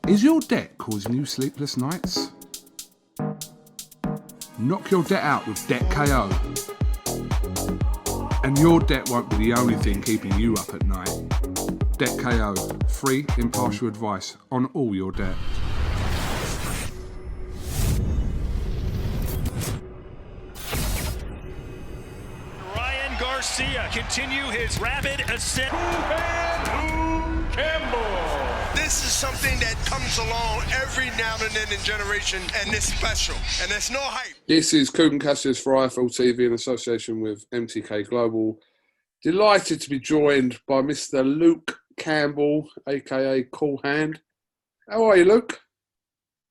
Is your debt causing you sleepless nights? Knock your debt out with Debt KO. And your debt won't be the only thing keeping you up at night. Debt KO, free, impartial advice on all your debt. Garcia continue his rapid ascent. Campbell. This is something that comes along every now and then in generation, and it's special, and there's no hype. This is KUGAN CASSIUS for IFL TV in association with MTK Global. Delighted to be joined by Mr. Luke Campbell, aka Cool Hand. How are you, Luke?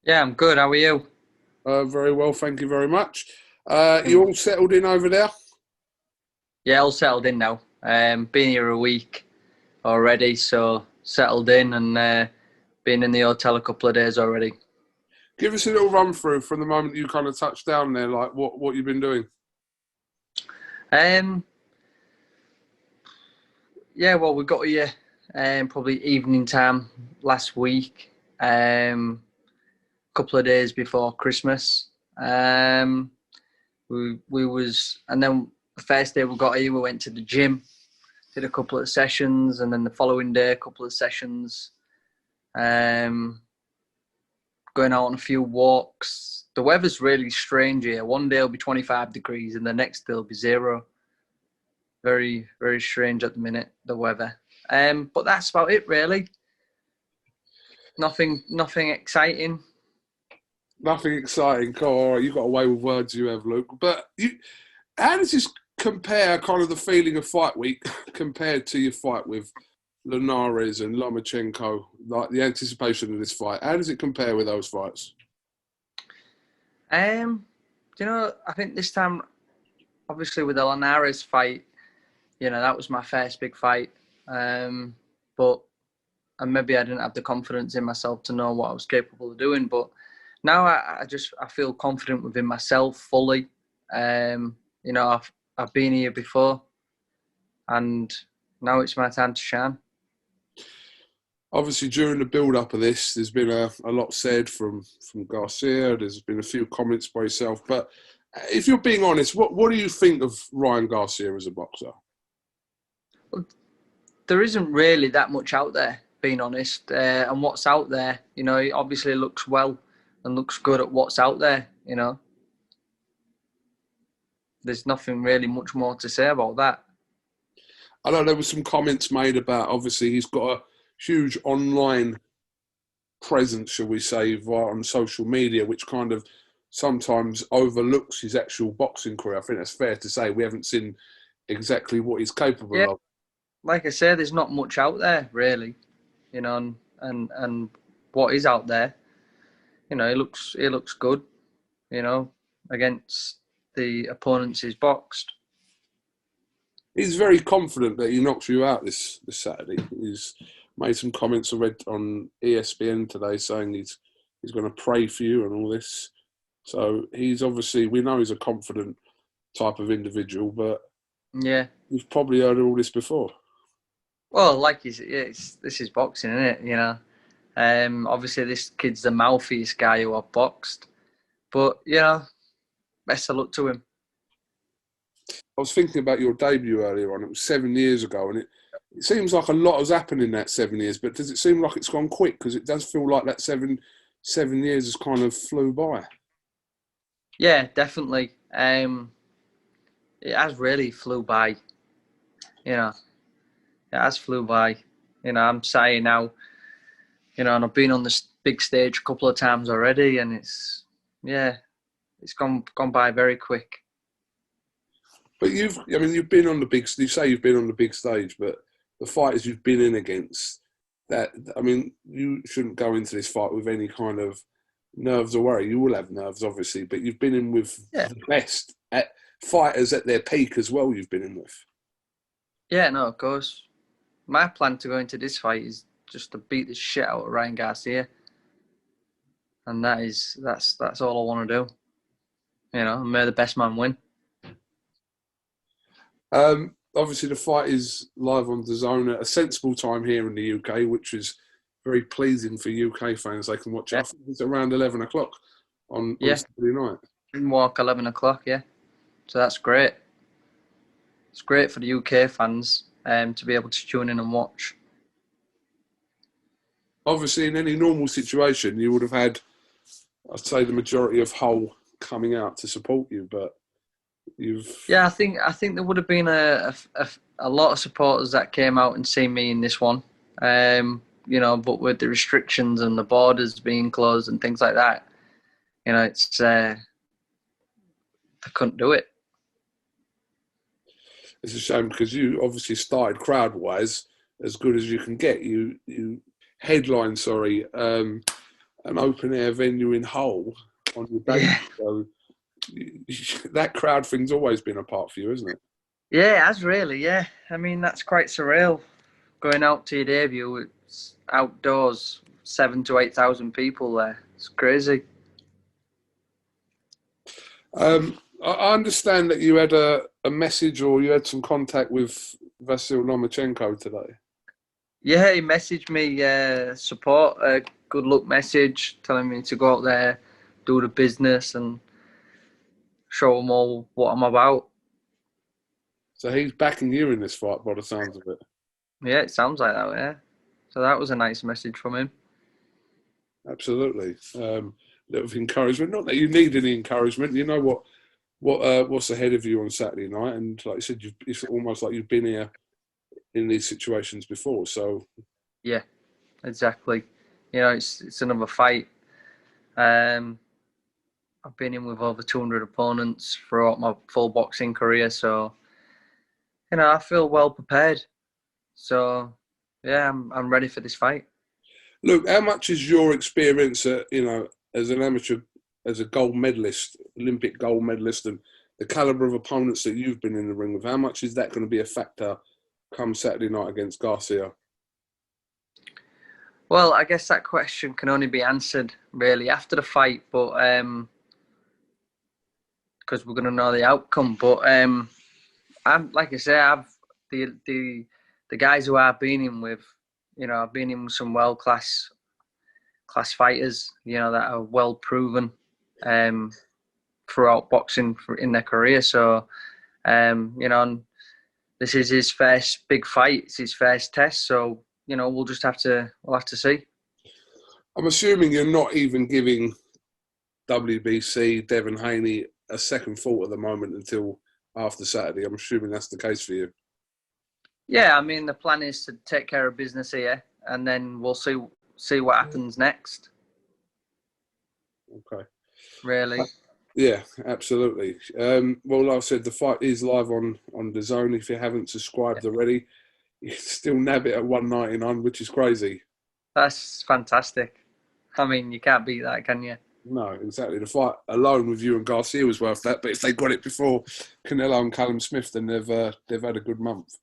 Yeah, I'm good. How are you? Very well, thank you very much. You all settled in over there? Yeah, all settled in now. Been here a week already, so settled in and been in the hotel a couple of days already. Give us a little run through from the moment you kind of touched down there, like what you've been doing. Yeah, well, we got here probably evening time last week, couple of days before Christmas. We was, and then the first day we got here, we went to the gym, did a couple of sessions, and then the following day, a couple of sessions. Going out on a few walks. The weather's really strange here. One day it'll be 25 degrees and the next day it'll be 0. Very, very strange at the minute, the weather. But that's about it, really. Nothing exciting. Nothing exciting. Cool. All right, you got away with words, you have, Luke. But how does this compare, kind of the feeling of fight week compared to your fight with Linares and Lomachenko, like the anticipation of this fight? How does it compare with those fights? I think this time, obviously with the Linares fight, that was my first big fight. But maybe I didn't have the confidence in myself to know what I was capable of doing. But now I feel confident within myself fully. I've been here before, and now it's my time to shine. Obviously, during the build-up of this, there's been a lot said from Garcia. There's been a few comments by yourself. But if you're being honest, what do you think of Ryan Garcia as a boxer? Well, there isn't really that much out there, being honest. And what's out there, he obviously looks well and looks good at what's out there, There's nothing really much more to say about that. I know there were some comments made about, obviously, he's got a huge online presence, shall we say, on social media, which kind of sometimes overlooks his actual boxing career. I think that's fair to say. We haven't seen exactly what he's capable of. Like I said, there's not much out there, really, and what is out there, he looks good, against the opponents he's boxed. He's very confident that he knocks you out this Saturday. He's made some comments I read on ESPN today saying he's going to pray for you and all this. So he's obviously, we know he's a confident type of individual, but yeah, you've probably heard all this before. Well, this is boxing, isn't it? Obviously this kid's the mouthiest guy who I've boxed, but best of luck to him. I was thinking about your debut earlier on. It was 7 years ago, and it seems like a lot has happened in that 7 years. But does it seem like it's gone quick? Because it does feel like that seven years has kind of flew by. Yeah, definitely. It has really flew by. It has flew by. I'm saying now, and I've been on this big stage a couple of times already, and it's gone by very quick. But you've been on the big. You say you've been on the big stage, but the fighters you've been in against, you shouldn't go into this fight with any kind of nerves or worry. You will have nerves, obviously, but you've been in with the best fighters at their peak as well. You've been in with. Yeah, no, of course. My plan to go into this fight is just to beat the shit out of Ryan Garcia, and that's all I want to do. May the best man win. Obviously, the fight is live on DAZN at a sensible time here in the UK, which is very pleasing for UK fans. They can watch it. I think it's around 11 o'clock on Saturday night. Walk 11 o'clock, yeah. So that's great. It's great for the UK fans to be able to tune in and watch. Obviously, in any normal situation, you would have had, I'd say, the majority of Hull coming out to support you, but you've... Yeah, I think there would have been a lot of supporters that came out and seen me in this one. You know, but with the restrictions and the borders being closed and things like that, you know, it's they couldn't do it. It's a shame because you obviously started crowd-wise as good as you can get. You headlined, an open-air venue in Hull on your debut. Yeah. So that crowd thing's always been a part for you, isn't it? Yeah, it has really, yeah. I mean, that's quite surreal. Going out to your debut, it's outdoors, 7,000 to 8,000 people there. It's crazy. I understand that you had a message or you had some contact with Msg Lomachenko today. Yeah, he messaged me support, a good luck message, telling me to go out there, do the business and show them all what I'm about. So he's backing you in this fight by the sounds of it. Yeah, it sounds like that, yeah. So that was a nice message from him. Absolutely. A bit of encouragement. Not that you need any encouragement. You know what's ahead of you on Saturday night. And like I said, it's almost like you've been here in these situations before. So yeah, exactly. You know, it's another fight. I've been in with over 200 opponents throughout my full boxing career. So, you know, I feel well prepared. So, yeah, I'm ready for this fight. Look, how much is your experience, as an amateur, as a gold medalist, Olympic gold medalist, and the calibre of opponents that you've been in the ring with, how much is that going to be a factor come Saturday night against Garcia? Well, I guess that question can only be answered really after the fight, but because we're going to know the outcome. But I'm like I say, I've the guys who I've been in with, you know, I've been in with some world class fighters, you know, that are well proven throughout boxing in their career. So, you know, and this is his first big fight. It's his first test. So, you know, we'll have to see. I'm assuming you're not even giving WBC, Devin Haney, a second thought at the moment until after Saturday. I'm assuming that's the case for you. Yeah, I mean, the plan is to take care of business here, and then we'll see what happens next. Okay. Really? Yeah, absolutely. Well, like I said, the fight is live on DAZN. If you haven't subscribed already, you can still nab it at $1.99, which is crazy. That's fantastic. I mean, you can't beat that, can you? No, exactly. The fight alone with you and Garcia was worth that. But if they got it before Canelo and Callum Smith, then they've had a good month.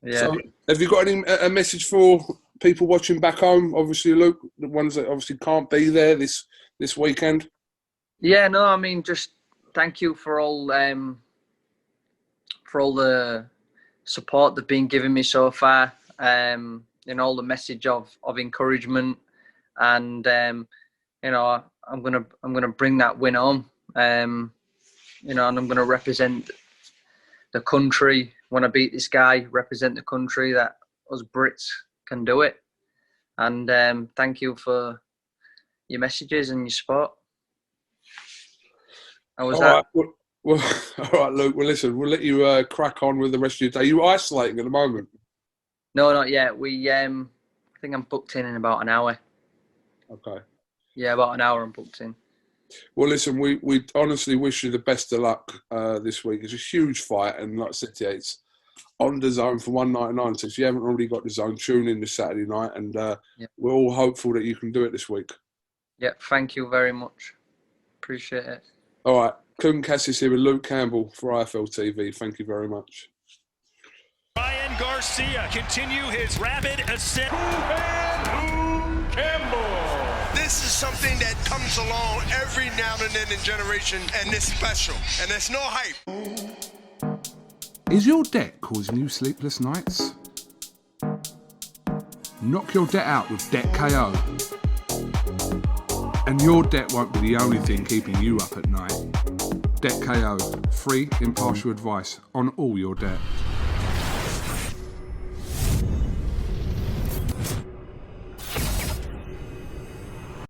Yeah. So, have you got a message for people watching back home? Obviously, Luke, the ones that obviously can't be there this weekend. Yeah, no, I mean, just thank you for all the support they've been giving me so far. You know, all the message of encouragement, and you know, I'm gonna bring that win home. You know, and I'm gonna represent the country when I beat this guy. Represent the country that us Brits can do it. And thank you for your messages and your support. How was that? Right. Well, all right, Luke. Well, listen, we'll let you crack on with the rest of your day. Are you isolating at the moment? No, not yet. We, I think I'm booked in about an hour. Okay. Yeah, about an hour I'm booked in. Well, listen, we honestly wish you the best of luck this week. It's a huge fight, and like I said to you, it's on DAZN for $1.99. So if you haven't already got DAZN, tune in this Saturday night, and we're all hopeful that you can do it this week. Yeah, thank you very much. Appreciate it. All right. KUGAN CASSIUS here with Luke Campbell for IFL TV. Thank you very much. Garcia continue his rapid ascent. Campbell. This is something that comes along every now and then in generation, and it's special, and there's no hype. Is your debt causing you sleepless nights? Knock your debt out with Debt KO. And your debt won't be the only thing keeping you up at night. Debt KO, free impartial advice on all your debt.